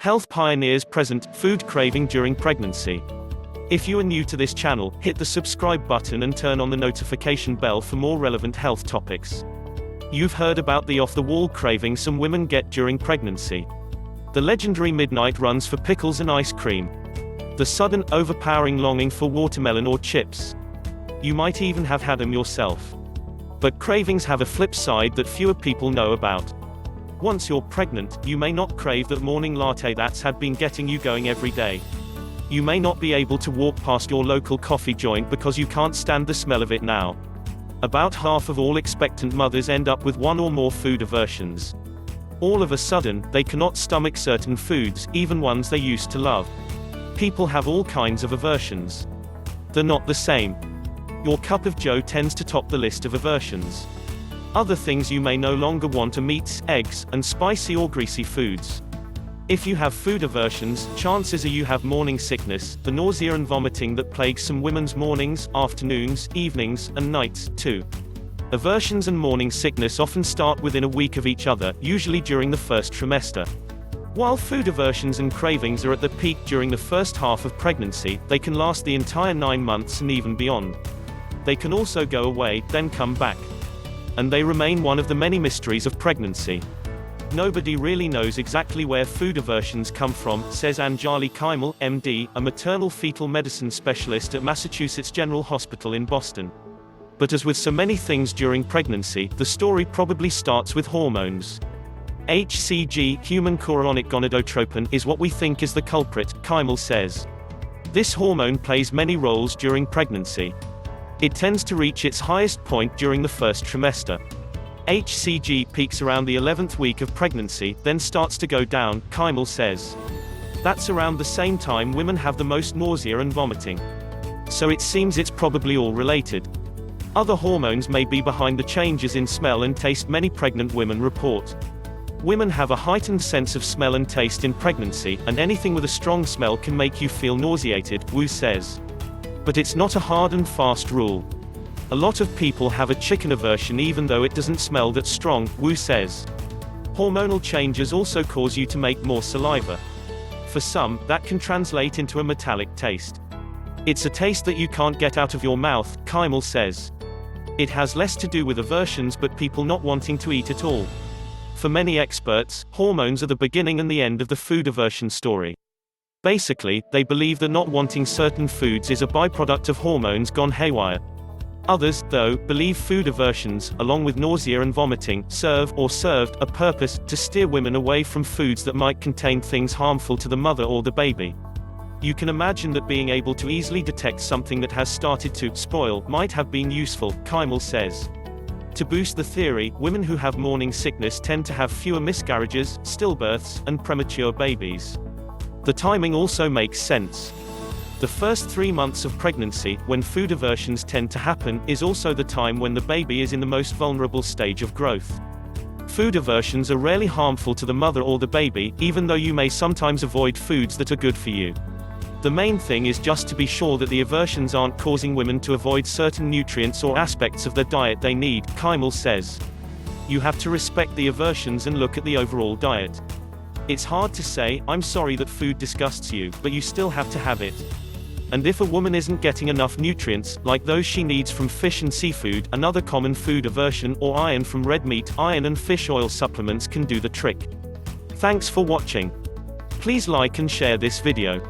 Health pioneers present food craving during pregnancy. If you are new to this channel, hit the subscribe button and turn on the notification bell for more relevant health topics. You've heard about the off-the-wall craving some women get during pregnancy. The legendary midnight runs for pickles and ice cream. The sudden, overpowering longing for watermelon or chips. You might even have had them yourself. But cravings have a flip side that fewer people know about. Once you're pregnant, you may not crave that morning latte that's had been getting you going every day. You may not be able to walk past your local coffee joint because you can't stand the smell of it now. About half of all expectant mothers end up with one or more food aversions. All of a sudden, they cannot stomach certain foods, even ones they used to love. People have all kinds of aversions. They're not the same. Your cup of joe tends to top the list of aversions. Other things you may no longer want are meats, eggs, and spicy or greasy foods. If you have food aversions, chances are you have morning sickness, the nausea and vomiting that plagues some women's mornings, afternoons, evenings, and nights, too. Aversions and morning sickness often start within a week of each other, usually during the first trimester. While food aversions and cravings are at the peak during the first half of pregnancy, they can last the entire 9 months and even beyond. They can also go away, then come back. And they remain one of the many mysteries of pregnancy. Nobody really knows exactly where food aversions come from, says Anjali Kaimal, MD, a maternal fetal medicine specialist at Massachusetts General Hospital in Boston. But as with so many things during pregnancy, the story probably starts with hormones. HCG, human chorionic gonadotropin, is what we think is the culprit, Kaimal says. This hormone plays many roles during pregnancy. It tends to reach its highest point during the first trimester. HCG peaks around the 11th week of pregnancy, then starts to go down, Kaimal says. That's around the same time women have the most nausea and vomiting. So it seems it's probably all related. Other hormones may be behind the changes in smell and taste many pregnant women report. Women have a heightened sense of smell and taste in pregnancy, and anything with a strong smell can make you feel nauseated, Wu says. But it's not a hard and fast rule. A lot of people have a chicken aversion even though it doesn't smell that strong, Wu says. Hormonal changes also cause you to make more saliva. For some, that can translate into a metallic taste. It's a taste that you can't get out of your mouth, Kaimal says. It has less to do with aversions but people not wanting to eat at all. For many experts, hormones are the beginning and the end of the food aversion story. Basically, they believe that not wanting certain foods is a byproduct of hormones gone haywire. Others, though, believe food aversions, along with nausea and vomiting, served a purpose to steer women away from foods that might contain things harmful to the mother or the baby. You can imagine that being able to easily detect something that has started to spoil might have been useful, Kaimal says. To boost the theory, women who have morning sickness tend to have fewer miscarriages, stillbirths, and premature babies. The timing also makes sense. The first 3 months of pregnancy, when food aversions tend to happen, is also the time when the baby is in the most vulnerable stage of growth. Food aversions are rarely harmful to the mother or the baby, even though you may sometimes avoid foods that are good for you. The main thing is just to be sure that the aversions aren't causing women to avoid certain nutrients or aspects of their diet they need, Kaimal says. You have to respect the aversions and look at the overall diet. It's hard to say, I'm sorry that food disgusts you, but you still have to have it. And if a woman isn't getting enough nutrients, like those she needs from fish and seafood, another common food aversion, or iron from red meat, iron and fish oil supplements can do the trick. Thanks for watching. Please like and share this video.